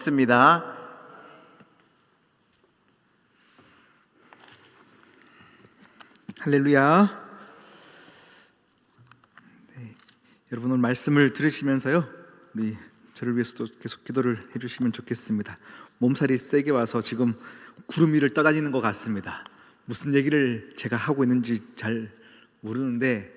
습니다. 할렐루야. 여러분 오늘 말씀을 들으시면서요, 우리 저를 위해서도 계속 기도를 해주시면 좋겠습니다. 몸살이 세게 와서 지금 구름 위를 떠다니는 것 같습니다. 무슨 얘기를 제가 하고 있는지 잘 모르는데,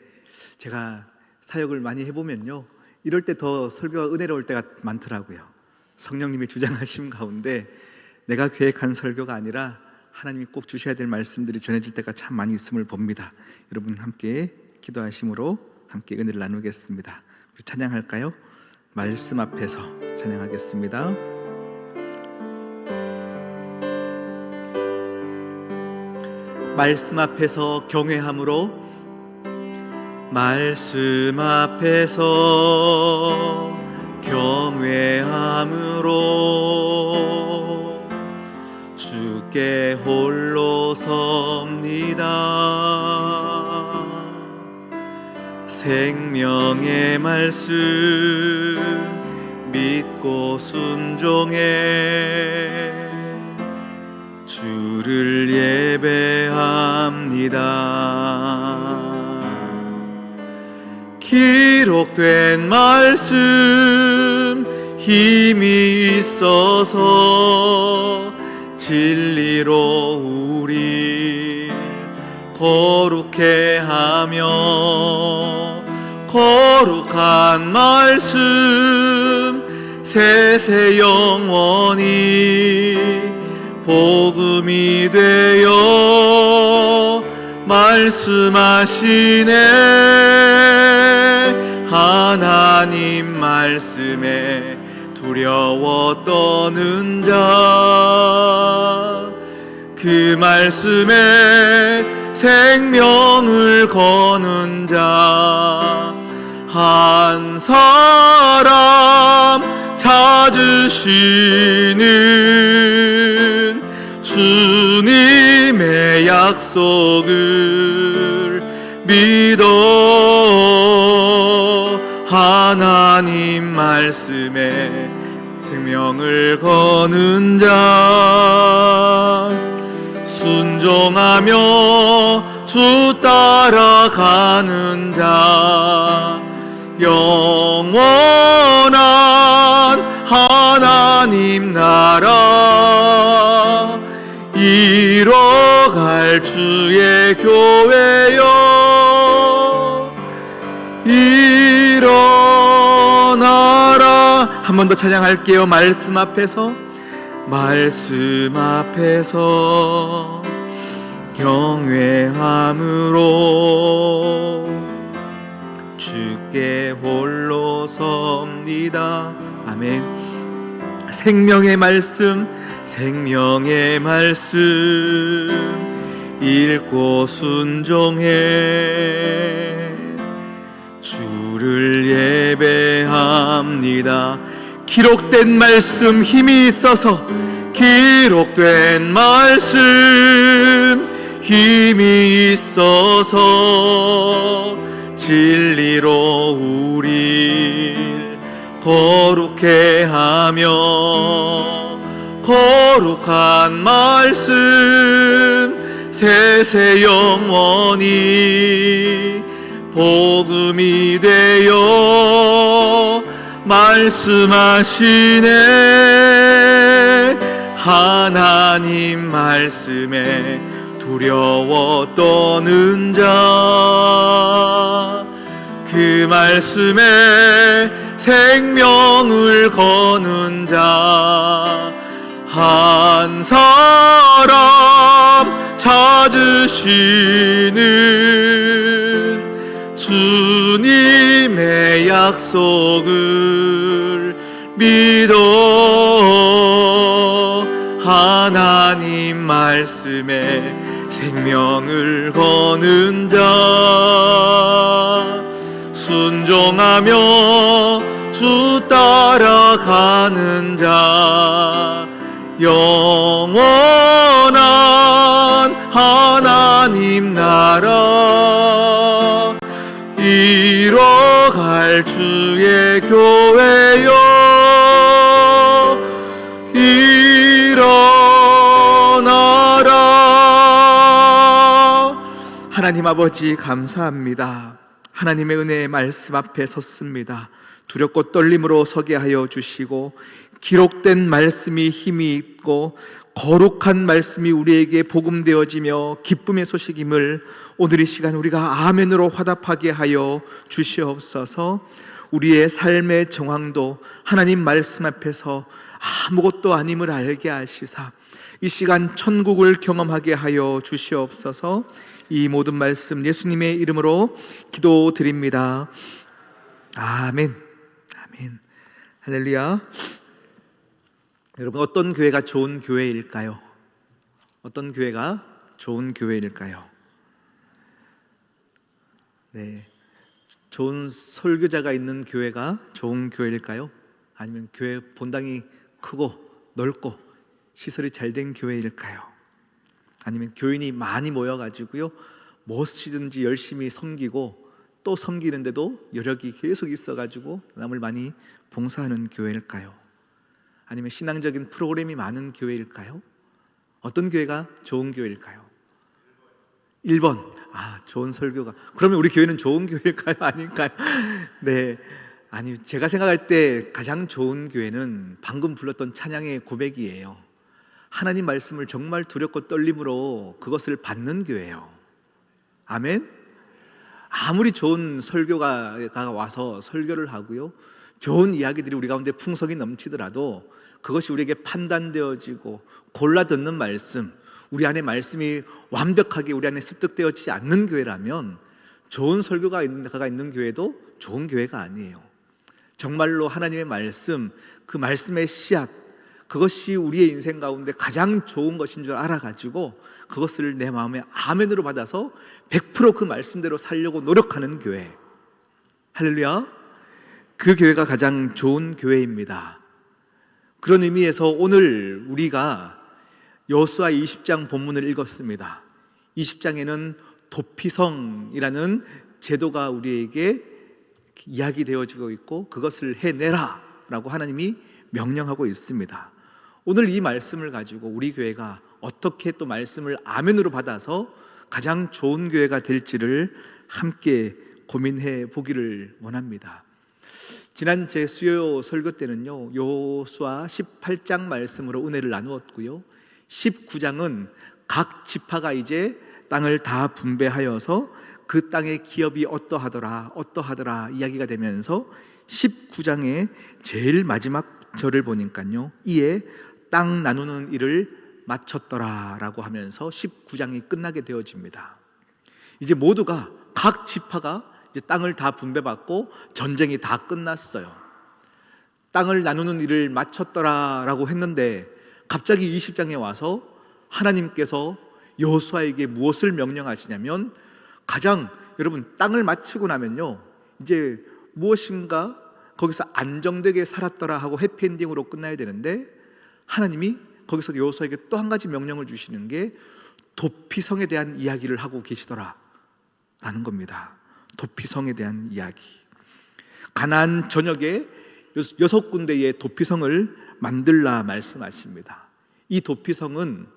제가 사역을 많이 해보면요, 이럴 때 더 설교가 은혜로울 때가 많더라고요. 성령님이 주장하심 가운데 내가 계획한 설교가 아니라 하나님이 꼭 주셔야 될 말씀들이 전해질 때가 참 많이 있음을 봅니다. 여러분 함께 기도하심으로 함께 은혜를 나누겠습니다. 우리 찬양할까요? 말씀 앞에서 찬양하겠습니다. 말씀 앞에서 경외함으로, 말씀 앞에서 경외함으로 주께 홀로 섭니다. 생명의 말씀 믿고 순종해 주를 예배합니다. 기록된 말씀 힘이 있어서 진리로 우리 거룩해 하며, 거룩한 말씀 세세 영원히 복음이 되어 말씀하시네. 하나님 말씀에 두려워 떠는 자, 그 말씀에 생명을 거는 자, 한 사람 찾으시는 주님의 약속을 믿어 하나님 말씀에 생명을 거는 자, 순종하며 주 따라가는 자, 영원한 하나님 나라 이뤄갈 주의 교회여, 일어나라. 한 번 더 찬양할게요. 말씀 앞에서, 말씀 앞에서 경외함으로 주께 홀로 섭니다. 아멘. 생명의 말씀, 생명의 말씀 읽고 순종해 주를 예배합니다. 기록된 말씀 힘이 있어서, 기록된 말씀 힘이 있어서 진리로 우릴 거룩해 하며, 거룩한 말씀 세세 영원히 복음이 되어 말씀하시네. 하나님 말씀에 두려워 떠는 자, 그 말씀에 생명을 거는 자, 한 사람 찾으시는 주님의 약속을 믿어 하나님 말씀에 생명을 거는 자, 순종하며 주 따라가는 자, 영원한 하나님 나라 이뤄갈 주의 교회여, 일어나라. 하나님 아버지 감사합니다. 하나님의 은혜의 말씀 앞에 섰습니다. 두렵고 떨림으로 서게 하여 주시고, 기록된 말씀이 힘이 있고 거룩한 말씀이 우리에게 복음되어지며 기쁨의 소식임을 오늘 이 시간 우리가 아멘으로 화답하게 하여 주시옵소서. 우리의 삶의 정황도 하나님 말씀 앞에서 아무것도 아님을 알게 하시사 이 시간 천국을 경험하게 하여 주시옵소서. 이 모든 말씀 예수님의 이름으로 기도드립니다. 아멘. 아멘. 할렐루야. 여러분, 어떤 교회가 좋은 교회일까요? 어떤 교회가 좋은 교회일까요? 네, 좋은 설교자가 있는 교회가 좋은 교회일까요? 아니면 교회 본당이 크고 넓고 시설이 잘 된 교회일까요? 아니면 교인이 많이 모여가지고요 무엇이든지 열심히 섬기고 또 섬기는데도 여력이 계속 있어가지고 남을 많이 봉사하는 교회일까요? 아니면 신앙적인 프로그램이 많은 교회일까요? 어떤 교회가 좋은 교회일까요? 1번, 좋은 설교가. 그러면 우리 교회는 좋은 교회일까요? 아닐까요? 네, 아니, 제가 생각할 때 가장 좋은 교회는 방금 불렀던 찬양의 고백이에요. 하나님 말씀을 정말 두렵고 떨림으로 그것을 받는 교회예요. 아멘? 아무리 좋은 설교가 와서 설교를 하고요 좋은 이야기들이 우리 가운데 풍성이 넘치더라도 그것이 우리에게 판단되어지고 골라 듣는 말씀, 우리 안에 말씀이 완벽하게 우리 안에 습득되어지지 않는 교회라면 좋은 설교가 있는 교회도 좋은 교회가 아니에요. 정말로 하나님의 말씀, 그 말씀의 씨앗, 그것이 우리의 인생 가운데 가장 좋은 것인 줄 알아가지고 그것을 내 마음에 아멘으로 받아서 100% 그 말씀대로 살려고 노력하는 교회, 할렐루야, 그 교회가 가장 좋은 교회입니다. 그런 의미에서 오늘 우리가 여호수아 20장 본문을 읽었습니다. 20장에는 도피성이라는 제도가 우리에게 이야기되어지고 있고 그것을 해내라 라고 하나님이 명령하고 있습니다. 오늘 이 말씀을 가지고 우리 교회가 어떻게 또 말씀을 아멘으로 받아서 가장 좋은 교회가 될지를 함께 고민해 보기를 원합니다. 지난 제 수요 설교 때는요 여호수아 18장 말씀으로 은혜를 나누었고요 19장은 각 지파가 이제 땅을 다 분배하여서 그 땅의 기업이 어떠하더라 이야기가 되면서 19장의 제일 마지막 절을 보니까요 이에 땅 나누는 일을 마쳤더라 라고 하면서 19장이 끝나게 되어집니다. 이제 모두가 각 지파가 이제 땅을 다 분배받고 전쟁이 다 끝났어요. 땅을 나누는 일을 마쳤더라 라고 했는데 갑자기 20장에 와서 하나님께서 여호수아에게 무엇을 명령하시냐면 가장 여러분 땅을 마치고 나면요 이제 무엇인가 거기서 안정되게 살았더라 하고 해피엔딩으로 끝나야 되는데 하나님이 거기서 여호수아에게 또 한 가지 명령을 주시는 게 도피성에 대한 이야기를 하고 계시더라 라는 겁니다. 도피성에 대한 이야기. 가나안 전역에 6군데의 도피성을 만들라 말씀하십니다. 이 도피성은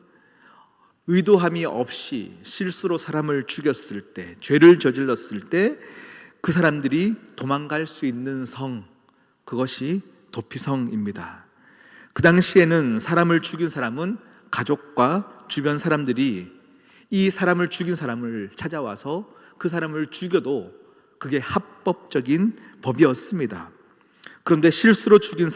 의도함이 없이 실수로 사람을 죽였을 때, 죄를 저질렀을 때 그 사람들이 도망갈 수 있는 성, 그것이 도피성입니다. 그 당시에는 사람을 죽인 사람은 가족과 주변 사람들이 이 사람을 죽인 사람을 찾아와서 그 사람을 죽여도 그게 합법적인 법이었습니다. 그런데 실수로 죽인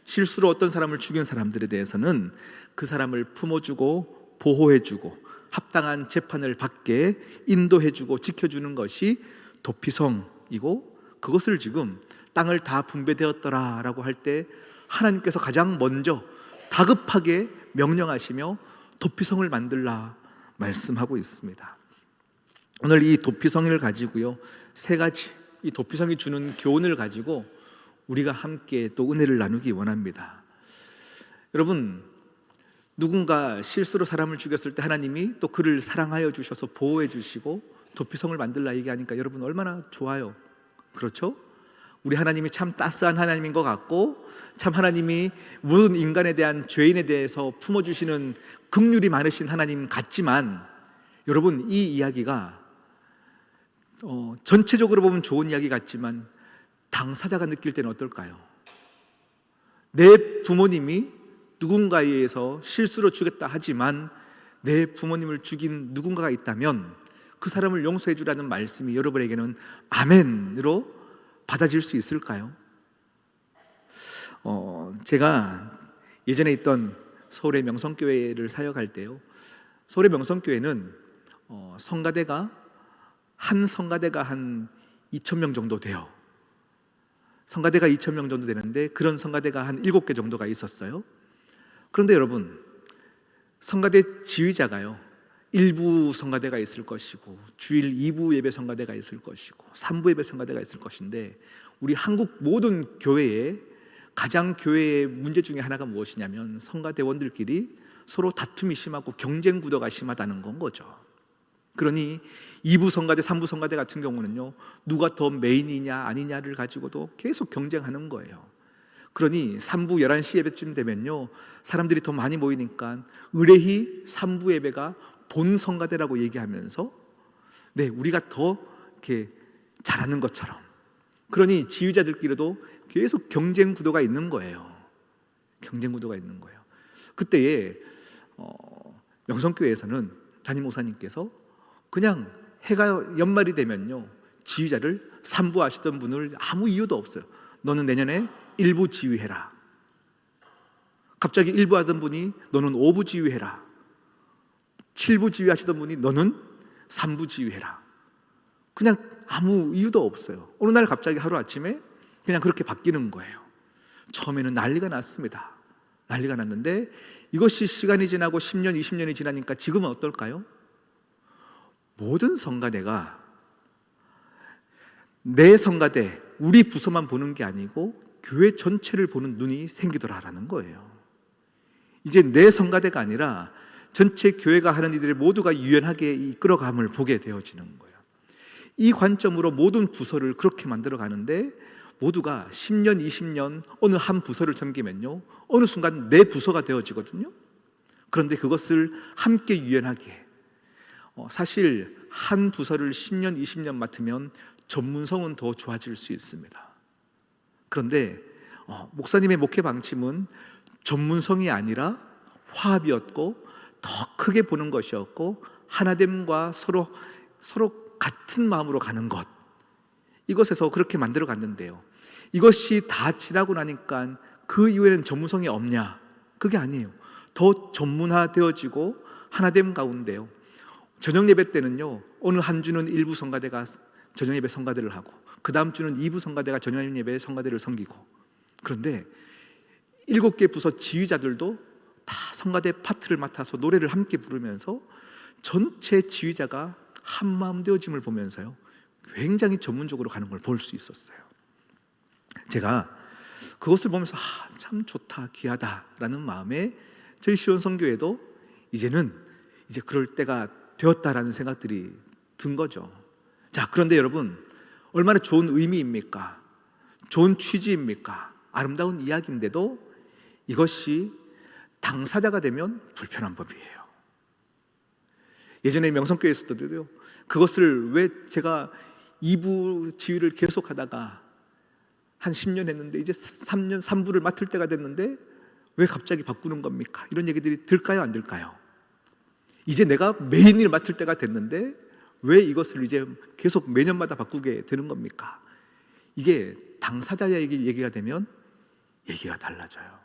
실수로 어떤 사람을 죽인 사람들에 대해서는 그 사람을 품어주고 보호해주고 합당한 재판을 받게 인도해주고 지켜주는 것이 도피성이고 그것을 지금 땅을 다 분배되었더라 라고 할 때 하나님께서 가장 먼저 다급하게 명령하시며 도피성을 만들라 말씀하고 있습니다. 오늘 이 도피성을 가지고요 3가지 이 도피성이 주는 교훈을 가지고 우리가 함께 또 은혜를 나누기 원합니다. 여러분, 누군가 실수로 사람을 죽였을 때 하나님이 또 그를 사랑하여 주셔서 보호해 주시고 도피성을 만들라 얘기하니까 여러분 얼마나 좋아요. 그렇죠? 우리 하나님이 참 따스한 하나님인 것 같고, 참 하나님이 모든 인간에 대한 죄인에 대해서 품어주시는 긍휼이 많으신 하나님 같지만, 여러분, 이 이야기가 전체적으로 보면 좋은 이야기 같지만 당사자가 느낄 때는 어떨까요? 내 부모님이 누군가에 의해서 실수로 죽였다 하지만 내 부모님을 죽인 누군가가 있다면 그 사람을 용서해 주라는 말씀이 여러분에게는 아멘으로 받아질 수 있을까요? 제가 예전에 있던 서울의 명성교회를 사역할 때요, 서울의 명성교회는 성가대가 한 2,000명 정도 돼요. 성가대가 2,000명 정도 되는데 그런 성가대가 한 7개 정도가 있었어요. 그런데 여러분, 성가대 지휘자가요, 일부 성가대가 있을 것이고 주일 2부 예배 성가대가 있을 것이고 3부 예배 성가대가 있을 것인데, 우리 한국 모든 교회에 가장 교회의 문제 중에 하나가 무엇이냐면 성가대원들끼리 서로 다툼이 심하고 경쟁 구도가 심하다는 건 거죠. 그러니 2부 성가대, 3부 성가대 같은 경우는요, 누가 더 메인이냐 아니냐를 가지고도 계속 경쟁하는 거예요. 그러니 3부 11시 예배쯤 되면요, 사람들이 더 많이 모이니까 의뢰히 3부 예배가 본 성가대라고 얘기하면서 우리가 더 이렇게 잘하는 것처럼, 그러니 지휘자들끼리도 계속 경쟁 구도가 있는 거예요. 경쟁 구도가 있는 거예요. 그때에 명성교회에서는 담임 목사님께서 그냥 해가 연말이 되면요, 지휘자를 3부 하시던 분을 아무 이유도 없어요. 너는 내년에 1부 지휘해라. 갑자기 1부 하던 분이 너는 5부 지휘해라. 7부 지휘하시던 분이 너는 3부 지휘해라. 그냥 아무 이유도 없어요. 어느 날 갑자기 하루아침에 그냥 그렇게 바뀌는 거예요. 처음에는 난리가 났습니다. 난리가 났는데 이것이 시간이 지나고 10년, 20년이 지나니까 지금은 어떨까요? 모든 성가대가 내 성가대, 우리 부서만 보는 게 아니고 교회 전체를 보는 눈이 생기더라라는 거예요. 이제 내 성가대가 아니라 전체 교회가 하는 이들을 모두가 유연하게 이끌어감을 보게 되어지는 거예요. 이 관점으로 모든 부서를 그렇게 만들어 가는데, 모두가 10년, 20년 어느 한 부서를 섬기면요, 어느 순간 내 부서가 되어지거든요. 그런데 그것을 함께 유연하게, 사실 한 부서를 10년, 20년 맡으면 전문성은 더 좋아질 수 있습니다. 그런데 목사님의 목회 방침은 전문성이 아니라 화합이었고 더 크게 보는 것이었고 하나됨과 서로 같은 마음으로 가는 것, 이것에서 그렇게 만들어 갔는데요, 이것이 다 지나고 나니까 그 이후에는 전문성이 없냐? 그게 아니에요. 더 전문화되어지고 하나됨 가운데요, 저녁 예배 때는요, 어느 한 주는 1부 성가대가 저녁 예배 성가대를 하고 그 다음 주는 2부 성가대가 저녁 예배 성가대를 섬기고, 그런데 7개 부서 지휘자들도 다 성가대 파트를 맡아서 노래를 함께 부르면서 전체 지휘자가 한마음 되어짐을 보면서요, 굉장히 전문적으로 가는 걸 볼 수 있었어요. 제가 그것을 보면서 참 좋다, 귀하다라는 마음에 저희 시온성교회도 이제 그럴 때가 되었다라는 생각들이 든 거죠. 자, 그런데 여러분, 얼마나 좋은 의미입니까? 좋은 취지입니까? 아름다운 이야기인데도 이것이 당사자가 되면 불편한 법이에요. 예전에 명성교회에서도요, 그것을 왜 제가 2부 지휘를 계속하다가 한 10년 했는데 이제 3부를 맡을 때가 됐는데 왜 갑자기 바꾸는 겁니까? 이런 얘기들이 들까요, 안 들까요? 이제 내가 메인을 맡을 때가 됐는데 왜 이것을 이제 계속 매년마다 바꾸게 되는 겁니까? 이게 당사자의 얘기가 되면 얘기가 달라져요.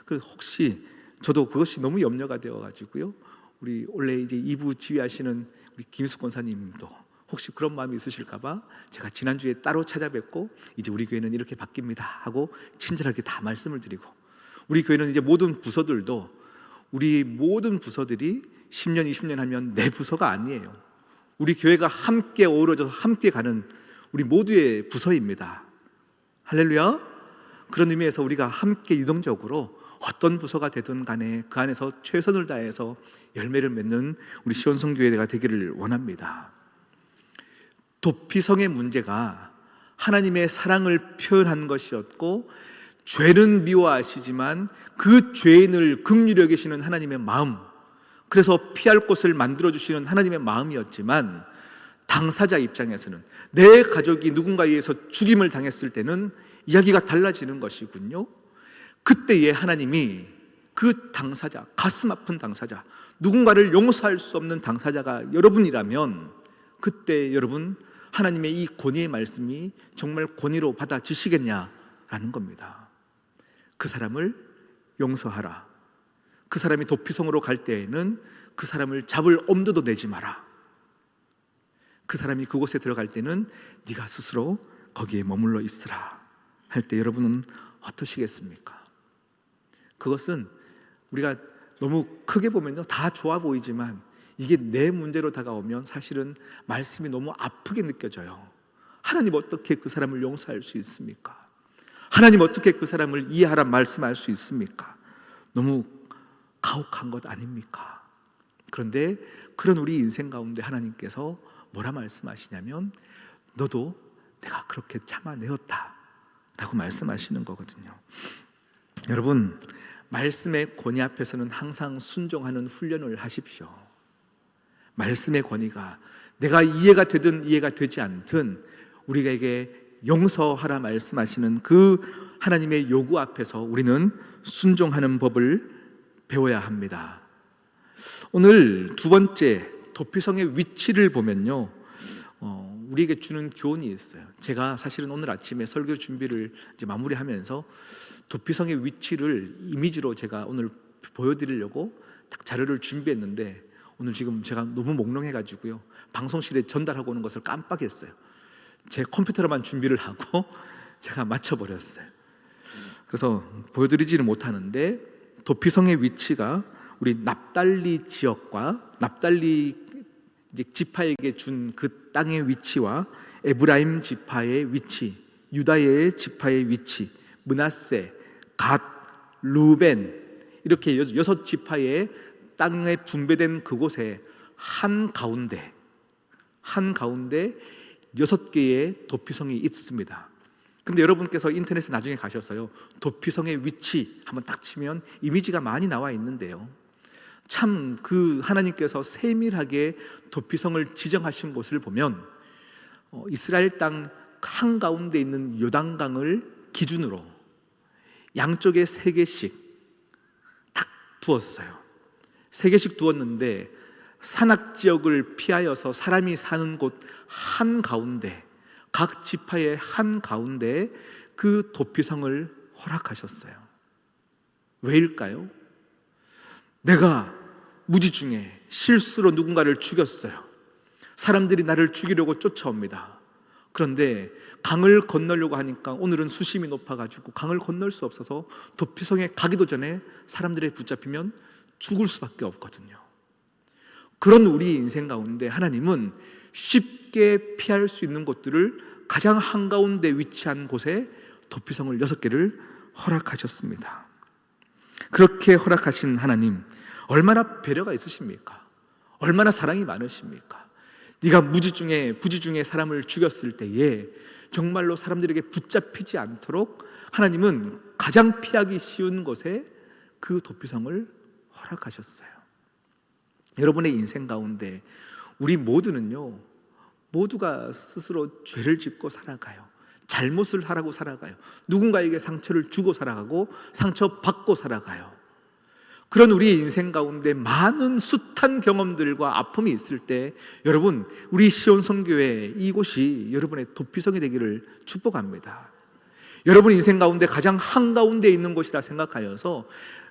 그래서 혹시 저도 그것이 너무 염려가 되어가지고요, 우리 원래 이제 2부 지휘하시는 우리 김숙 권사님도 혹시 그런 마음이 있으실까봐 제가 지난주에 따로 찾아뵙고 이제 우리 교회는 이렇게 바뀝니다 하고 친절하게 다 말씀을 드리고, 우리 교회는 이제 모든 부서들도, 우리 모든 부서들이 10년, 20년 하면 내 부서가 아니에요. 우리 교회가 함께 어우러져서 함께 가는 우리 모두의 부서입니다. 할렐루야. 그런 의미에서 우리가 함께 유동적으로 어떤 부서가 되든 간에 그 안에서 최선을 다해서 열매를 맺는 우리 시온성교회가 되기를 원합니다. 도피성의 문제가 하나님의 사랑을 표현한 것이었고, 죄는 미워하시지만 그 죄인을 긍휼히 여기시는 하나님의 마음, 그래서 피할 곳을 만들어주시는 하나님의 마음이었지만, 당사자 입장에서는 내 가족이 누군가에 의해서 죽임을 당했을 때는 이야기가 달라지는 것이군요. 그때에 하나님이 그 당사자, 가슴 아픈 당사자, 누군가를 용서할 수 없는 당사자가 여러분이라면, 그때 여러분 하나님의 이 권위의 말씀이 정말 권위로 받아지시겠냐라는 겁니다. 그 사람을 용서하라. 그 사람이 도피성으로 갈 때에는 그 사람을 잡을 엄두도 내지 마라. 그 사람이 그곳에 들어갈 때는 네가 스스로 거기에 머물러 있으라 할 때 여러분은 어떠시겠습니까? 그것은 우리가 너무 크게 보면요, 다 좋아 보이지만 이게 내 문제로 다가오면 사실은 말씀이 너무 아프게 느껴져요. 하나님 어떻게 그 사람을 용서할 수 있습니까? 하나님 어떻게 그 사람을 이해하라 말씀할 수 있습니까? 너무 가혹한 것 아닙니까? 그런데 그런 우리 인생 가운데 하나님께서 뭐라 말씀하시냐면, 너도 내가 그렇게 참아내었다 라고 말씀하시는 거거든요. 여러분, 말씀의 권위 앞에서는 항상 순종하는 훈련을 하십시오. 말씀의 권위가 내가 이해가 되든 이해가 되지 않든 우리에게 용서하라 말씀하시는 그 하나님의 요구 앞에서 우리는 순종하는 법을 배워야 합니다. 오늘 두 번째, 도피성의 위치를 보면요, 우리에게 주는 교훈이 있어요. 제가 사실은 오늘 아침에 설교 준비를 이제 마무리하면서 도피성의 위치를 이미지로 제가 오늘 보여드리려고 딱 자료를 준비했는데, 오늘 지금 제가 너무 몽롱해가지고요, 방송실에 전달하고 오는 것을 깜빡했어요. 제 컴퓨터로만 준비를 하고 제가 맞춰버렸어요. 그래서 보여드리지는 못하는데, 도피성의 위치가 우리 납달리 지역과 납달리 이제 지파에게 준 그 땅의 위치와 에브라임 지파의 위치, 유다의 지파의 위치, 므낫세, 갓, 루벤, 이렇게 6지파의 땅에 분배된 그곳에 한가운데 6개의 도피성이 있습니다. 근데 여러분께서 인터넷에 나중에 가셔서요, 도피성의 위치 한번 딱 치면 이미지가 많이 나와 있는데요, 참 그 하나님께서 세밀하게 도피성을 지정하신 곳을 보면 이스라엘 땅 한가운데 있는 요단강을 기준으로 양쪽에 3개씩 딱 두었어요. 3개씩 두었는데 산악지역을 피하여서 사람이 사는 곳 한가운데, 각 지파의 한가운데 그 도피성을 허락하셨어요. 왜일까요? 내가 무지 중에 실수로 누군가를 죽였어요. 사람들이 나를 죽이려고 쫓아옵니다. 그런데 강을 건너려고 하니까 오늘은 수심이 높아가지고 강을 건널 수 없어서 도피성에 가기도 전에 사람들에 붙잡히면 죽을 수밖에 없거든요. 그런 우리 인생 가운데 하나님은 쉽게 피할 수 있는 곳들을 가장 한가운데 위치한 곳에 도피성을 6개를 허락하셨습니다. 그렇게 허락하신 하나님, 얼마나 배려가 있으십니까? 얼마나 사랑이 많으십니까? 네가 부지 중에 사람을 죽였을 때에 정말로 사람들에게 붙잡히지 않도록 하나님은 가장 피하기 쉬운 곳에 그 도피성을 허락하셨어요. 여러분의 인생 가운데 우리 모두는요, 모두가 스스로 죄를 짓고 살아가요. 잘못을 하라고 살아가요. 누군가에게 상처를 주고 살아가고 상처받고 살아가요. 그런 우리의 인생 가운데 많은 숱한 경험들과 아픔이 있을 때, 여러분, 우리 시온선교회 이곳이 여러분의 도피성이 되기를 축복합니다. 여러분 인생 가운데 가장 한가운데 있는 곳이라 생각하여서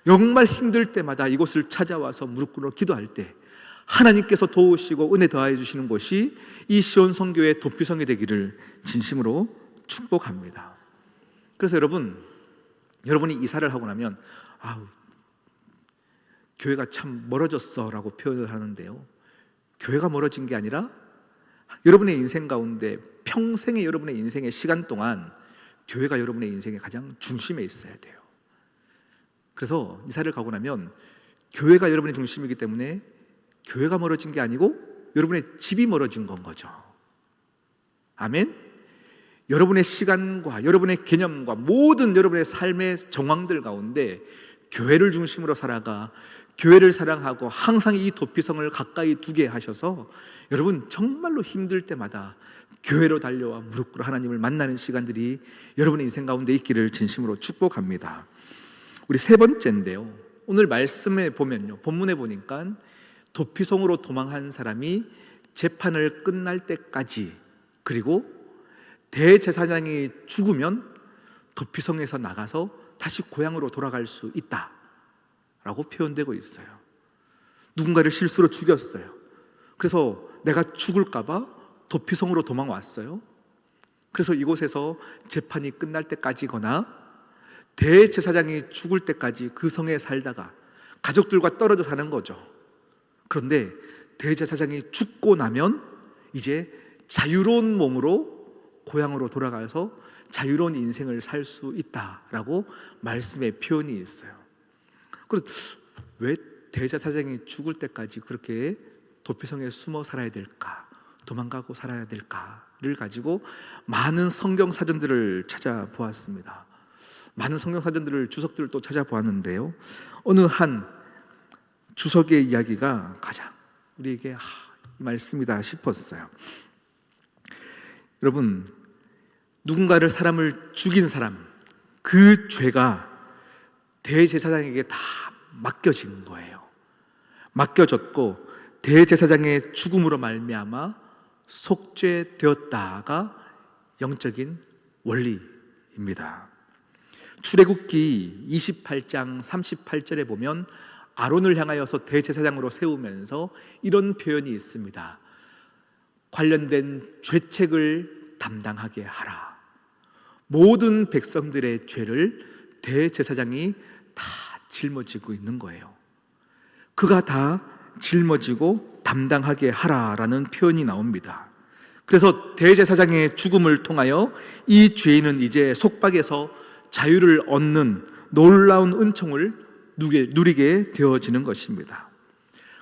정말 힘들 때마다 이곳을 찾아와서 무릎 꿇어 기도할 때 하나님께서 도우시고 은혜 더하여 주시는 곳이 이 시온선교회 도피성이 되기를 진심으로 축복합니다. 그래서 여러분이 이사를 하고 나면 교회가 참 멀어졌어 라고 표현을 하는데요, 교회가 멀어진 게 아니라 여러분의 인생 가운데 평생의 여러분의 인생의 시간 동안 교회가 여러분의 인생의 가장 중심에 있어야 돼요. 그래서 이사를 가고 나면 교회가 여러분의 중심이기 때문에 교회가 멀어진 게 아니고 여러분의 집이 멀어진 건 거죠. 아멘? 여러분의 시간과 여러분의 개념과 모든 여러분의 삶의 정황들 가운데 교회를 중심으로 살아가 교회를 사랑하고 항상 이 도피성을 가까이 두게 하셔서 여러분 정말로 힘들 때마다 교회로 달려와 무릎 꿇어 하나님을 만나는 시간들이 여러분의 인생 가운데 있기를 진심으로 축복합니다. 우리 세 번째인데요, 오늘 말씀에 보면요, 본문에 보니까 도피성으로 도망한 사람이 재판을 끝날 때까지, 그리고 대제사장이 죽으면 도피성에서 나가서 다시 고향으로 돌아갈 수 있다라고 표현되고 있어요. 누군가를 실수로 죽였어요. 그래서 내가 죽을까봐 도피성으로 도망왔어요. 그래서 이곳에서 재판이 끝날 때까지거나 대제사장이 죽을 때까지 그 성에 살다가 가족들과 떨어져 사는 거죠. 그런데 대제사장이 죽고 나면 이제 자유로운 몸으로 고향으로 돌아가서 자유로운 인생을 살 수 있다라고 말씀의 표현이 있어요. 그래서 왜 대제사장이 죽을 때까지 그렇게 도피성에 숨어 살아야 될까, 도망가고 살아야 될까를 가지고 많은 성경 사전들을 찾아보았습니다. 많은 성경 사전들을, 주석들을 또 찾아보았는데요, 어느 한 주석의 이야기가 가장 우리에게 이 말씀이다 싶었어요. 여러분, 누군가를, 사람을 죽인 사람, 그 죄가 대제사장에게 다 맡겨진 거예요. 맡겨졌고 대제사장의 죽음으로 말미암아 속죄되었다가 영적인 원리입니다. 출애굽기 28장 38절에 보면 아론을 향하여서 대제사장으로 세우면서 이런 표현이 있습니다. 관련된 죄책을 담당하게 하라. 모든 백성들의 죄를 대제사장이 다 짊어지고 있는 거예요. 그가 다 짊어지고 담당하게 하라라는 표현이 나옵니다. 그래서 대제사장의 죽음을 통하여 이 죄인은 이제 속박에서 자유를 얻는 놀라운 은총을 누리게 되어지는 것입니다.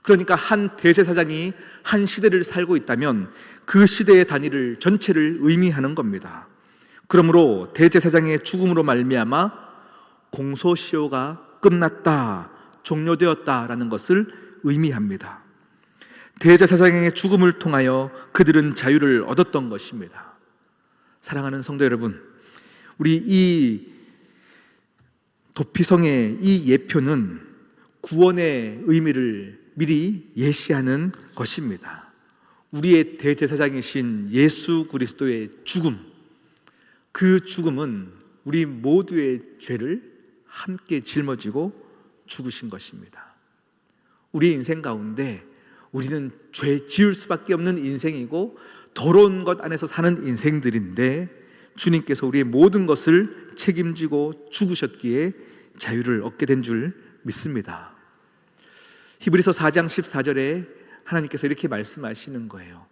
그러니까 한 대제사장이 한 시대를 살고 있다면 그 시대의 단위를 전체를 의미하는 겁니다. 그러므로 대제사장의 죽음으로 말미암아 공소시효가 끝났다, 종료되었다라는 것을 의미합니다. 대제사장의 죽음을 통하여 그들은 자유를 얻었던 것입니다. 사랑하는 성도 여러분, 우리 이 도피성의 이 예표는 구원의 의미를 미리 예시하는 것입니다. 우리의 대제사장이신 예수 그리스도의 죽음, 그 죽음은 우리 모두의 죄를 함께 짊어지고 죽으신 것입니다. 우리 인생 가운데 우리는 죄 지을 수밖에 없는 인생이고 더러운 것 안에서 사는 인생들인데 주님께서 우리의 모든 것을 책임지고 죽으셨기에 자유를 얻게 된 줄 믿습니다. 히브리서 4장 14절에 하나님께서 이렇게 말씀하시는 거예요.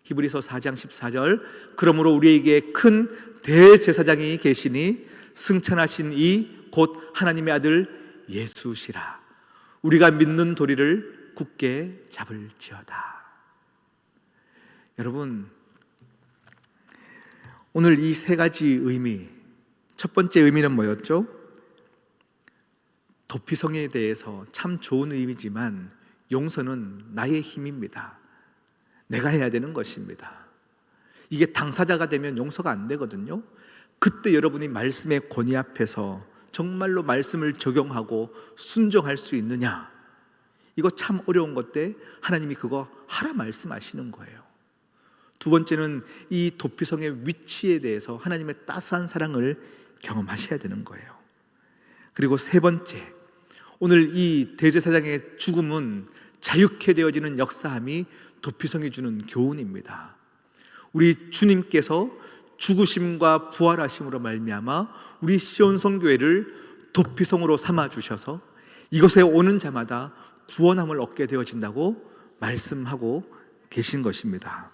히브리서 4장 14절, 그러므로 우리에게 큰 대제사장이 계시니 승천하신 이 곧 하나님의 아들 예수시라. 우리가 믿는 도리를 굳게 잡을지어다. 여러분, 오늘 이 세 가지 의미, 첫 번째 의미는 뭐였죠? 도피성에 대해서 참 좋은 의미지만 용서는 나의 힘입니다. 내가 해야 되는 것입니다. 이게 당사자가 되면 용서가 안 되거든요. 그때 여러분이 말씀의 권위 앞에서 정말로 말씀을 적용하고 순종할 수 있느냐, 이거 참 어려운 건데 하나님이 그거 하라 말씀하시는 거예요. 두 번째는 이 도피성의 위치에 대해서 하나님의 따스한 사랑을 경험하셔야 되는 거예요. 그리고 세 번째, 오늘 이 대제사장의 죽음은 자유케 되어지는 역사함이 도피성이 주는 교훈입니다. 우리 주님께서 죽으심과 부활하심으로 말미암아 우리 시온성교회를 도피성으로 삼아 주셔서 이곳에 오는 자마다 구원함을 얻게 되어진다고 말씀하고 계신 것입니다.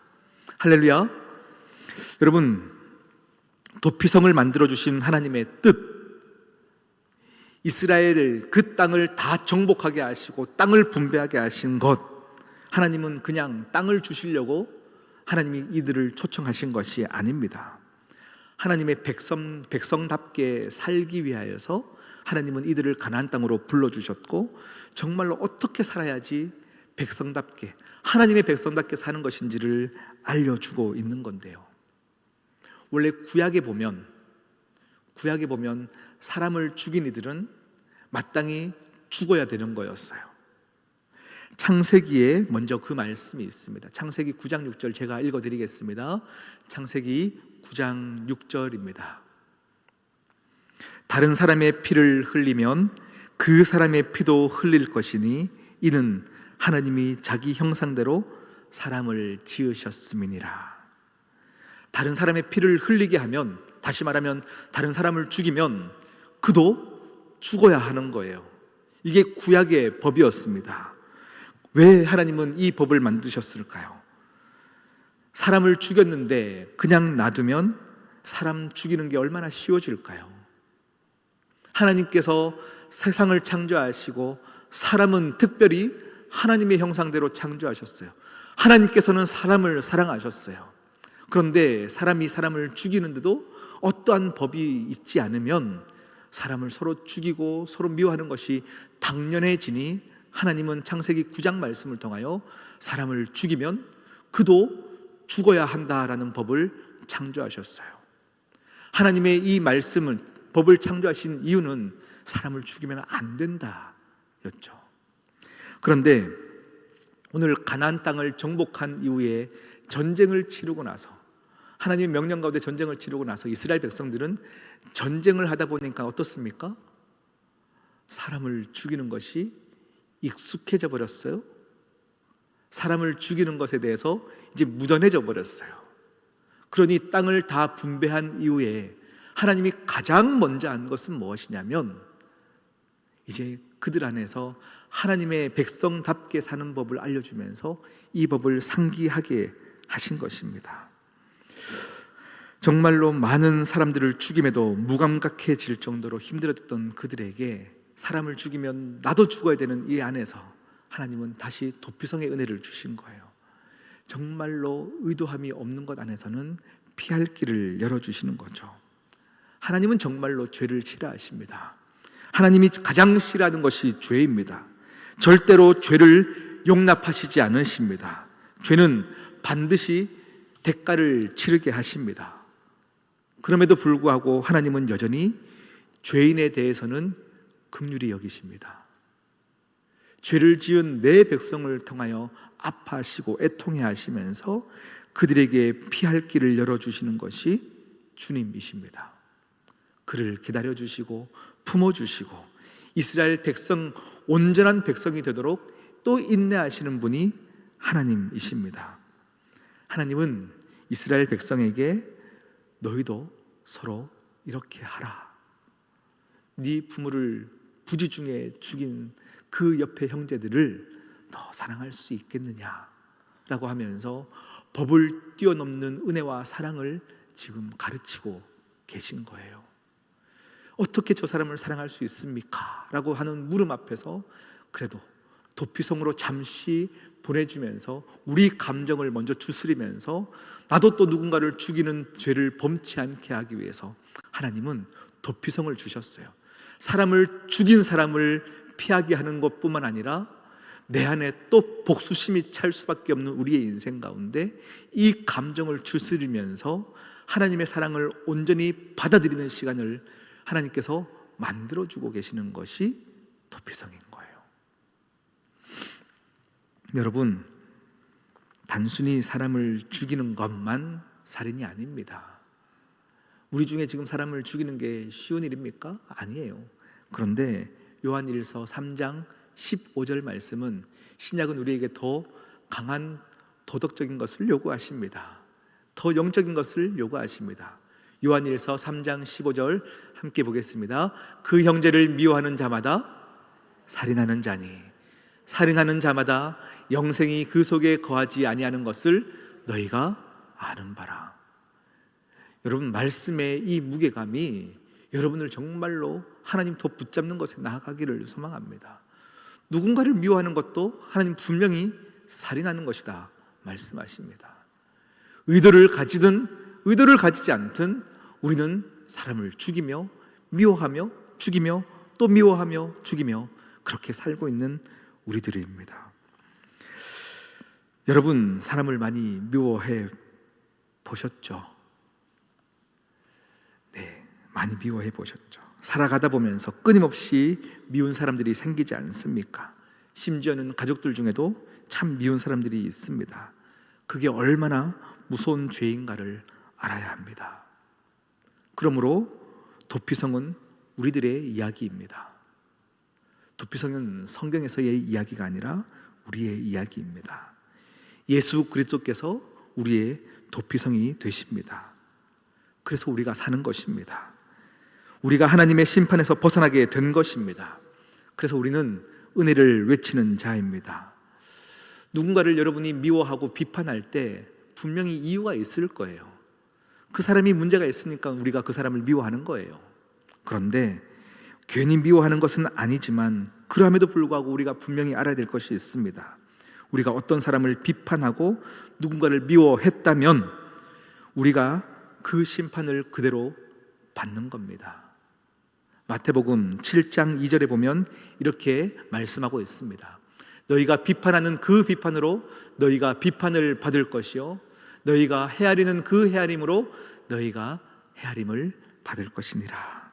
할렐루야. 여러분, 도피성을 만들어 주신 하나님의 뜻, 이스라엘을, 그 땅을 다 정복하게 하시고 땅을 분배하게 하신 것, 하나님은 그냥 땅을 주시려고 하나님이 이들을 초청하신 것이 아닙니다. 하나님의 백성답게 살기 위하여서 하나님은 이들을 가나안 땅으로 불러주셨고, 정말로 어떻게 살아야지 백성답게, 하나님의 백성답게 사는 것인지를 알려주고 있는 건데요. 원래 구약에 보면 사람을 죽인 이들은 마땅히 죽어야 되는 거였어요. 창세기에 먼저 그 말씀이 있습니다. 창세기 9장 6절 제가 읽어드리겠습니다. 창세기 9장 6절입니다. 다른 사람의 피를 흘리면 그 사람의 피도 흘릴 것이니 이는 하나님이 자기 형상대로 사람을 지으셨음이니라. 다른 사람의 피를 흘리게 하면, 다시 말하면 다른 사람을 죽이면 그도 죽어야 하는 거예요. 이게 구약의 법이었습니다. 왜 하나님은 이 법을 만드셨을까요? 사람을 죽였는데 그냥 놔두면 사람 죽이는 게 얼마나 쉬워질까요? 하나님께서 세상을 창조하시고 사람은 특별히 하나님의 형상대로 창조하셨어요. 하나님께서는 사람을 사랑하셨어요. 그런데 사람이 사람을 죽이는데도 어떠한 법이 있지 않으면 사람을 서로 죽이고 서로 미워하는 것이 당연해지니 하나님은 창세기 9장 말씀을 통하여 사람을 죽이면 그도 죽어야 한다라는 법을 창조하셨어요. 하나님의 이 말씀을, 법을 창조하신 이유는 사람을 죽이면 안 된다였죠. 그런데 오늘 가나안 땅을 정복한 이후에 전쟁을 치르고 나서, 하나님의 명령 가운데 전쟁을 치르고 나서 이스라엘 백성들은 전쟁을 하다 보니까 어떻습니까? 사람을 죽이는 것이 익숙해져 버렸어요. 사람을 죽이는 것에 대해서 이제 무던해져 버렸어요. 그러니 땅을 다 분배한 이후에 하나님이 가장 먼저 한 것은 무엇이냐면, 이제 그들 안에서 하나님의 백성답게 사는 법을 알려주면서 이 법을 상기하게 하신 것입니다. 정말로 많은 사람들을 죽임에도 무감각해질 정도로 힘들었던 그들에게 사람을 죽이면 나도 죽어야 되는 이 안에서 하나님은 다시 도피성의 은혜를 주신 거예요. 정말로 의도함이 없는 것 안에서는 피할 길을 열어주시는 거죠. 하나님은 정말로 죄를 싫어하십니다. 하나님이 가장 싫어하는 것이 죄입니다. 절대로 죄를 용납하시지 않으십니다. 죄는 반드시 대가를 치르게 하십니다. 그럼에도 불구하고 하나님은 여전히 죄인에 대해서는 긍휼히 여기십니다. 죄를 지은 내 백성을 통하여 아파하시고 애통해 하시면서 그들에게 피할 길을 열어주시는 것이 주님이십니다. 그를 기다려주시고 품어주시고 이스라엘 백성, 온전한 백성이 되도록 또 인내하시는 분이 하나님이십니다. 하나님은 이스라엘 백성에게 너희도 서로 이렇게 하라. 네 부모를 부지 중에 죽인 그 옆에 형제들을 너 사랑할 수 있겠느냐라고 하면서 법을 뛰어넘는 은혜와 사랑을 지금 가르치고 계신 거예요. 어떻게 저 사람을 사랑할 수 있습니까? 라고 하는 물음 앞에서 그래도 도피성으로 잠시 보내주면서 우리 감정을 먼저 추스리면서 나도 또 누군가를 죽이는 죄를 범치 않게 하기 위해서 하나님은 도피성을 주셨어요. 사람을 죽인 사람을 피하게 하는 것뿐만 아니라 내 안에 또 복수심이 찰 수밖에 없는 우리의 인생 가운데 이 감정을 추스리면서 하나님의 사랑을 온전히 받아들이는 시간을 하나님께서 만들어주고 계시는 것이 도피성인 거예요. 여러분, 단순히 사람을 죽이는 것만 살인이 아닙니다. 우리 중에 지금 사람을 죽이는 게 쉬운 일입니까? 아니에요. 그런데 요한일서 3장 15절 말씀은 신약은 우리에게 더 강한 도덕적인 것을 요구하십니다. 더 영적인 것을 요구하십니다. 요한일서 3장 15절 함께 보겠습니다. 그 형제를 미워하는 자마다 살인하는 자니 살인하는 자마다 영생이 그 속에 거하지 아니하는 것을 너희가 아는 바라. 여러분, 말씀의 이 무게감이 여러분을 정말로 하나님 더 붙잡는 것에 나아가기를 소망합니다. 누군가를 미워하는 것도 하나님 분명히 살인하는 것이다 말씀하십니다. 의도를 가지든 의도를 가지지 않든 우리는 사람을 죽이며 미워하며 죽이며 또 미워하며 죽이며 그렇게 살고 있는 우리들입니다. 여러분, 사람을 많이 미워해 보셨죠? 네, 많이 미워해 보셨죠? 살아가다 보면서 끊임없이 미운 사람들이 생기지 않습니까? 심지어는 가족들 중에도 참 미운 사람들이 있습니다. 그게 얼마나 무서운 죄인가를 알아야 합니다. 그러므로 도피성은 우리들의 이야기입니다. 도피성은 성경에서의 이야기가 아니라 우리의 이야기입니다. 예수 그리스도께서 우리의 도피성이 되십니다. 그래서 우리가 사는 것입니다. 우리가 하나님의 심판에서 벗어나게 된 것입니다. 그래서 우리는 은혜를 외치는 자입니다. 누군가를 여러분이 미워하고 비판할 때 분명히 이유가 있을 거예요. 그 사람이 문제가 있으니까 우리가 그 사람을 미워하는 거예요. 그런데 괜히 미워하는 것은 아니지만 그럼에도 불구하고 우리가 분명히 알아야 될 것이 있습니다. 우리가 어떤 사람을 비판하고 누군가를 미워했다면 우리가 그 심판을 그대로 받는 겁니다. 마태복음 7장 2절에 보면 이렇게 말씀하고 있습니다. 너희가 비판하는 그 비판으로 너희가 비판을 받을 것이요 너희가 헤아리는 그 헤아림으로 너희가 헤아림을 받을 것이니라.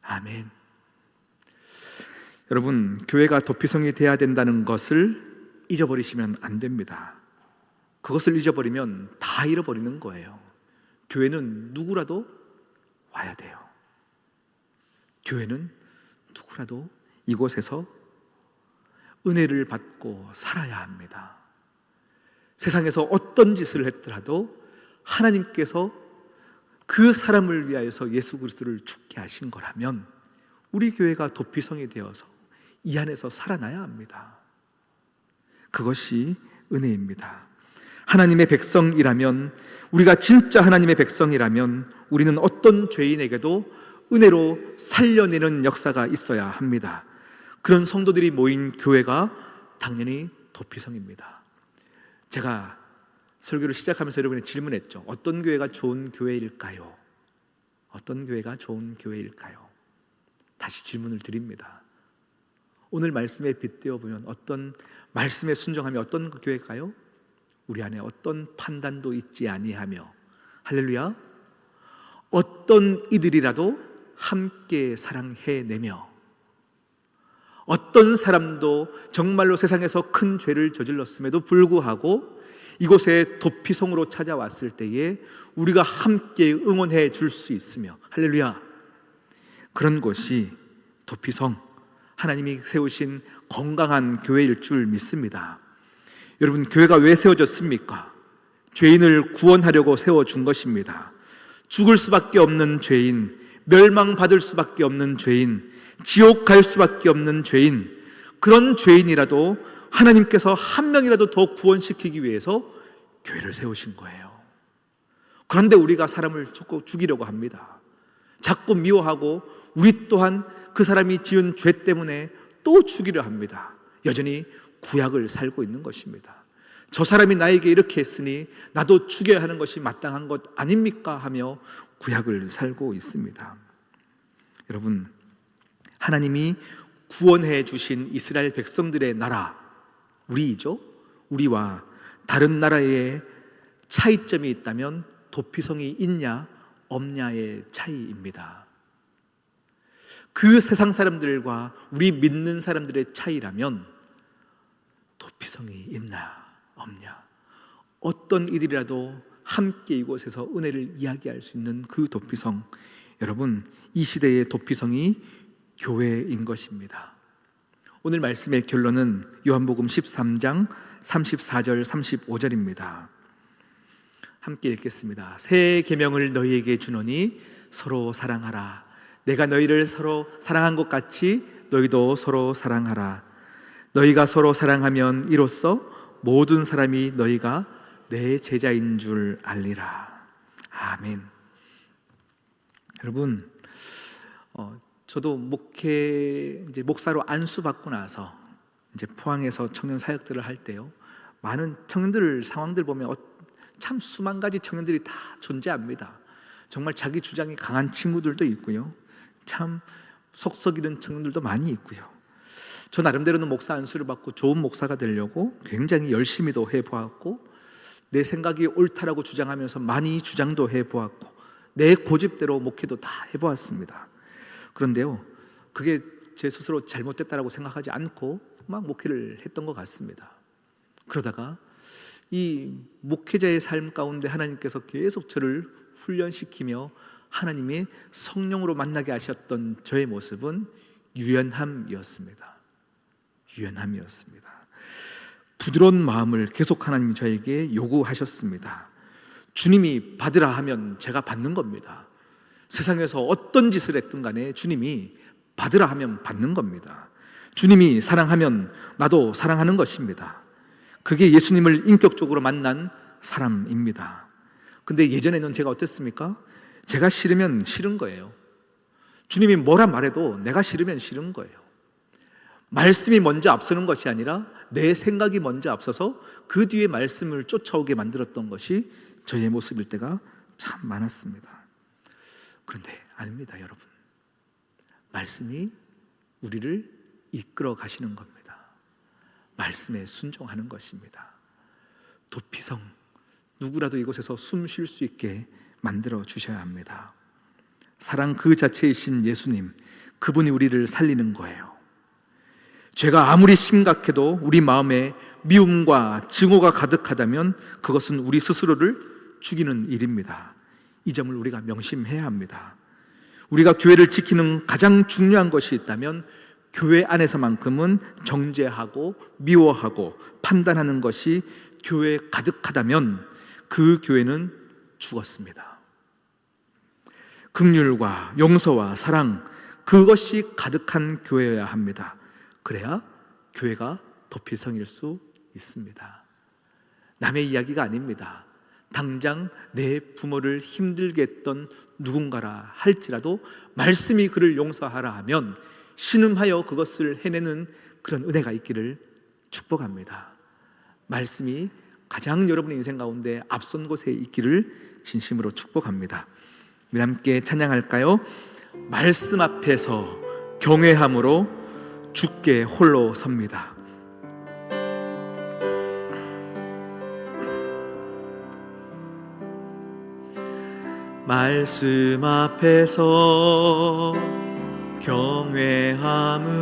아멘. 여러분, 교회가 도피성이 되어야 된다는 것을 잊어버리시면 안 됩니다. 그것을 잊어버리면 다 잃어버리는 거예요. 교회는 누구라도 와야 돼요. 교회는 누구라도 이곳에서 은혜를 받고 살아야 합니다. 세상에서 어떤 짓을 했더라도 하나님께서 그 사람을 위하여서 예수 그리스도를 죽게 하신 거라면 우리 교회가 도피성이 되어서 이 안에서 살아나야 합니다. 그것이 은혜입니다. 하나님의 백성이라면, 우리가 진짜 하나님의 백성이라면 우리는 어떤 죄인에게도 은혜로 살려내는 역사가 있어야 합니다. 그런 성도들이 모인 교회가 당연히 도피성입니다. 제가 설교를 시작하면서 여러분이 질문했죠. 어떤 교회가 좋은 교회일까요? 어떤 교회가 좋은 교회일까요? 다시 질문을 드립니다. 오늘 말씀에 빗대어 보면 어떤 말씀에 순종하며 어떤 교회일까요? 우리 안에 어떤 판단도 있지 아니하며, 할렐루야, 어떤 이들이라도 함께 사랑해내며, 어떤 사람도 정말로 세상에서 큰 죄를 저질렀음에도 불구하고 이곳에 도피성으로 찾아왔을 때에 우리가 함께 응원해 줄 수 있으며, 할렐루야, 그런 곳이 도피성, 하나님이 세우신 건강한 교회일 줄 믿습니다. 여러분, 교회가 왜 세워졌습니까? 죄인을 구원하려고 세워준 것입니다. 죽을 수밖에 없는 죄인, 멸망받을 수밖에 없는 죄인, 지옥 갈 수밖에 없는 죄인, 그런 죄인이라도 하나님께서 한 명이라도 더 구원시키기 위해서 교회를 세우신 거예요. 그런데 우리가 사람을 자꾸 죽이려고 합니다. 자꾸 미워하고 우리 또한 그 사람이 지은 죄 때문에 또 죽이려 합니다. 여전히 구약을 살고 있는 것입니다. 저 사람이 나에게 이렇게 했으니 나도 죽여야 하는 것이 마땅한 것 아닙니까? 하며 구약을 살고 있습니다. 여러분, 하나님이 구원해 주신 이스라엘 백성들의 나라, 우리이죠. 우리와 다른 나라의 차이점이 있다면 도피성이 있냐 없냐의 차이입니다. 그 세상 사람들과 우리 믿는 사람들의 차이라면 도피성이 있나 없냐, 어떤 이들이라도 함께 이곳에서 은혜를 이야기할 수 있는 그 도피성, 여러분, 이 시대의 도피성이 교회인 것입니다. 오늘 말씀의 결론은 요한복음 13장 34절 35절입니다. 함께 읽겠습니다. 새 계명을 너희에게 주노니 서로 사랑하라. 내가 너희를 서로 사랑한 것 같이 너희도 서로 사랑하라. 너희가 서로 사랑하면 이로써 모든 사람이 너희가 내 제자인 줄 알리라. 아멘. 여러분, 저도 목사로 안수받고 나서 이제 포항에서 청년 사역들을 할 때요, 많은 청년들 상황들 보면 참 수만 가지 청년들이 다 존재합니다. 정말 자기 주장이 강한 친구들도 있고요, 참 속썩이는 청년들도 많이 있고요. 저 나름대로는 목사 안수를 받고 좋은 목사가 되려고 굉장히 열심히도 해보았고, 내 생각이 옳다라고 주장하면서 많이 주장도 해보았고, 내 고집대로 목회도 다 해보았습니다. 그런데요, 그게 제 스스로 잘못됐다라고 생각하지 않고 막 목회를 했던 것 같습니다. 그러다가 이 목회자의 삶 가운데 하나님께서 계속 저를 훈련시키며 하나님이 성령으로 만나게 하셨던 저의 모습은 유연함이었습니다. 유연함이었습니다. 부드러운 마음을 계속 하나님이 저에게 요구하셨습니다. 주님이 받으라 하면 제가 받는 겁니다. 세상에서 어떤 짓을 했든 간에 주님이 받으라 하면 받는 겁니다. 주님이 사랑하면 나도 사랑하는 것입니다. 그게 예수님을 인격적으로 만난 사람입니다. 근데 예전에는 제가 어땠습니까? 제가 싫으면 싫은 거예요. 주님이 뭐라 말해도 내가 싫으면 싫은 거예요. 말씀이 먼저 앞서는 것이 아니라 내 생각이 먼저 앞서서 그 뒤에 말씀을 쫓아오게 만들었던 것이 저의 모습일 때가 참 많았습니다. 그런데 아닙니다, 여러분. 말씀이 우리를 이끌어 가시는 겁니다. 말씀에 순종하는 것입니다. 도피성, 누구라도 이곳에서 숨 쉴 수 있게 만들어 주셔야 합니다. 사랑 그 자체이신 예수님, 그분이 우리를 살리는 거예요. 죄가 아무리 심각해도 우리 마음에 미움과 증오가 가득하다면 그것은 우리 스스로를 죽이는 일입니다. 이 점을 우리가 명심해야 합니다. 우리가 교회를 지키는 가장 중요한 것이 있다면 교회 안에서만큼은 정죄하고 미워하고 판단하는 것이 교회에 가득하다면 그 교회는 죽었습니다. 긍휼과 용서와 사랑, 그것이 가득한 교회여야 합니다. 그래야 교회가 도피성일 수 있습니다. 남의 이야기가 아닙니다. 당장 내 부모를 힘들게 했던 누군가라 할지라도 말씀이 그를 용서하라 하면 신음하여 그것을 해내는 그런 은혜가 있기를 축복합니다. 말씀이 가장 여러분의 인생 가운데 앞선 곳에 있기를 진심으로 축복합니다. 우리 함께 찬양할까요? 말씀 앞에서 경외함으로 주께 홀로 섭니다. 말씀 앞에서 경외함으로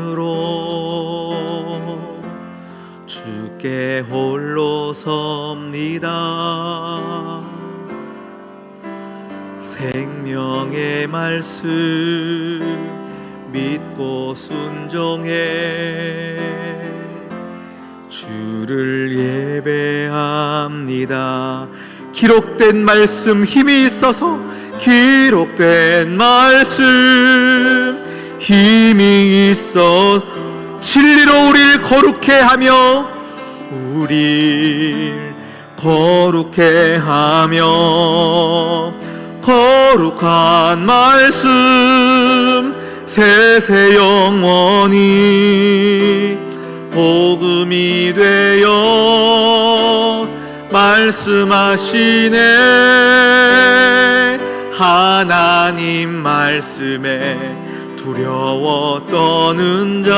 주께 홀로 섭니다. 생명의 말씀 믿고 순종해 주를 예배합니다. 기록된 말씀 힘이 있어서, 기록된 말씀 힘이 있어 진리로 우리를 거룩해 하며, 우리를 거룩해 하며, 거룩한 말씀 세세 영원히 복음이 되어 말씀하시네. 하나님 말씀에 두려워 떠는 자,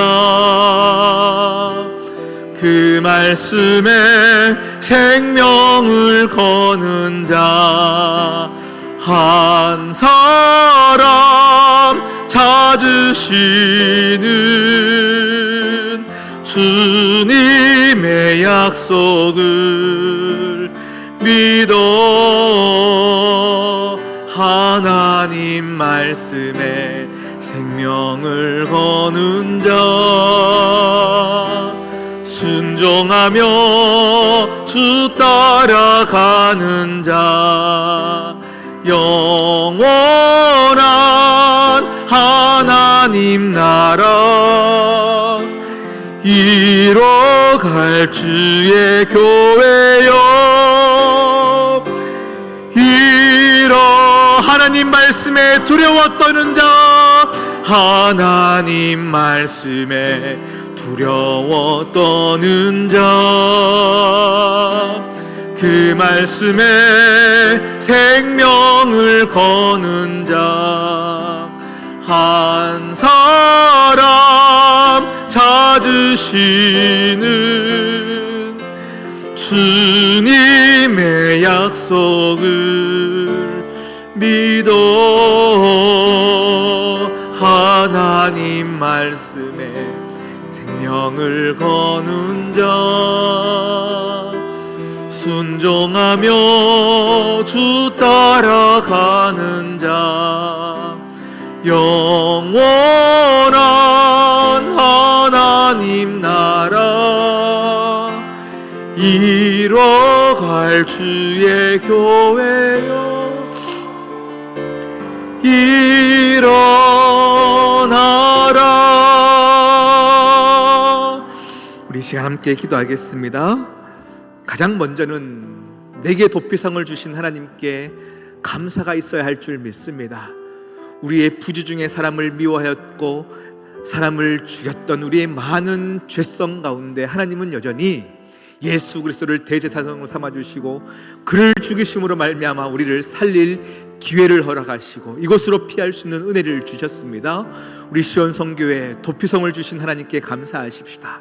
그 말씀에 생명을 거는 자, 한 사람 찾으시는 주님의 약속을 믿어 하나님 말씀에 생명을 거는 자, 순종하며 주 따라가는 자, 영원한 하나님 나라 이뤄갈 주의 교회여, 하나님 말씀에 두려워 떠는 자, 하나님 말씀에 두려워 떠는 자, 그 말씀에 생명을 거는 자 한 사람 찾으시는 주님의 약속을 믿어 하나님 말씀에 생명을 거는 자 순종하며 주 따라가는 자 영원한 하나님 나라 이뤄갈 주의 교회여 일어나라. 우리 이 시간 함께 기도하겠습니다. 가장 먼저는 내게 도피성을 주신 하나님께 감사가 있어야 할 줄 믿습니다. 우리의 부주 중에 사람을 미워하였고 사람을 죽였던 우리의 많은 죄성 가운데 하나님은 여전히 예수 그리스도를 대제사장으로 삼아주시고 그를 죽이심으로 말미암아 우리를 살릴 기회를 허락하시고 이곳으로 피할 수 있는 은혜를 주셨습니다. 우리 시온성교회 도피성을 주신 하나님께 감사하십시다.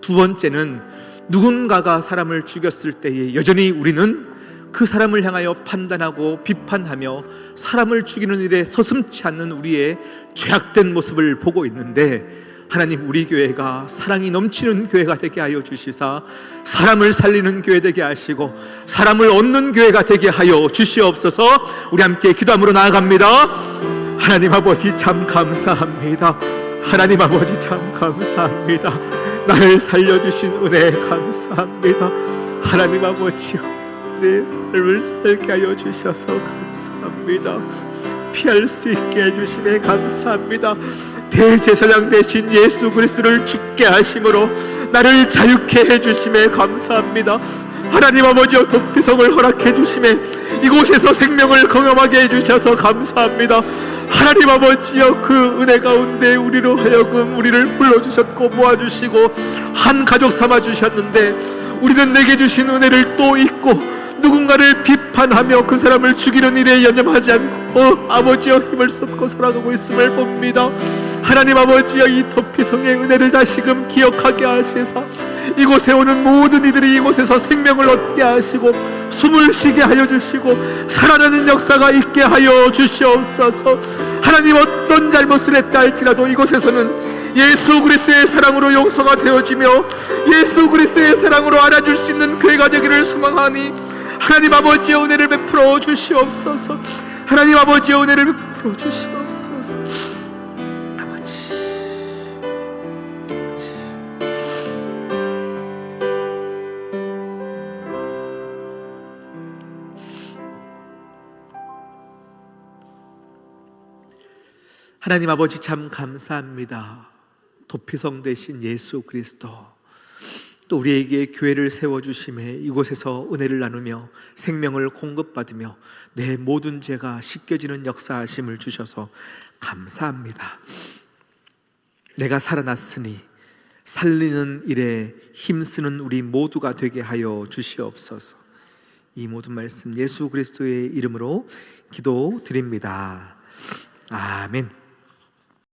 두 번째는 누군가가 사람을 죽였을 때에 여전히 우리는 그 사람을 향하여 판단하고 비판하며 사람을 죽이는 일에 서슴지 않는 우리의 죄악된 모습을 보고 있는데 하나님 우리 교회가 사랑이 넘치는 교회가 되게 하여 주시사 사람을 살리는 교회 되게 하시고 사람을 얻는 교회가 되게 하여 주시옵소서. 우리 함께 기도함으로 나아갑니다. 하나님 아버지 참 감사합니다. 하나님 아버지 참 감사합니다. 나를 살려주신 은혜 감사합니다. 하나님 아버지요 내 삶을 살게 하여 주셔서 감사합니다. 피할 수 있게 해주심에 감사합니다. 대제사장 되신 예수 그리스도를 죽게 하심으로 나를 자유케 해주심에 감사합니다. 하나님 아버지여 도피성을 허락해 주심에 이곳에서 생명을 경험하게 해주셔서 감사합니다. 하나님 아버지여 그 은혜 가운데 우리로 하여금 우리를 불러주셨고 모아주시고 한 가족 삼아주셨는데 우리는 내게 주신 은혜를 또 잊고 누군가를 비판하며 그 사람을 죽이는 일에 연연하지 않고 아버지여 힘을 쏟고 살아가고 있음을 봅니다. 하나님 아버지여 이 도피성의 은혜를 다시금 기억하게 하시사 이곳에 오는 모든 이들이 이곳에서 생명을 얻게 하시고 숨을 쉬게 하여 주시고 살아나는 역사가 있게 하여 주시옵소서. 하나님 어떤 잘못을 했다 할지라도 이곳에서는 예수 그리스도의 사랑으로 용서가 되어지며 예수 그리스도의 사랑으로 안아줄 수 있는 교회가 되기를 소망하니 하나님 아버지의 은혜를 베풀어 주시옵소서. 하나님 아버지의 은혜를 베풀어 주시옵소서. 아버지 하나님 아버지 참 감사합니다. 도피성 되신 예수 그리스도 또 우리에게 교회를 세워주심에 이곳에서 은혜를 나누며 생명을 공급받으며 내 모든 죄가 씻겨지는 역사하심을 주셔서 감사합니다. 내가 살아났으니 살리는 일에 힘쓰는 우리 모두가 되게 하여 주시옵소서. 이 모든 말씀 예수 그리스도의 이름으로 기도드립니다. 아멘.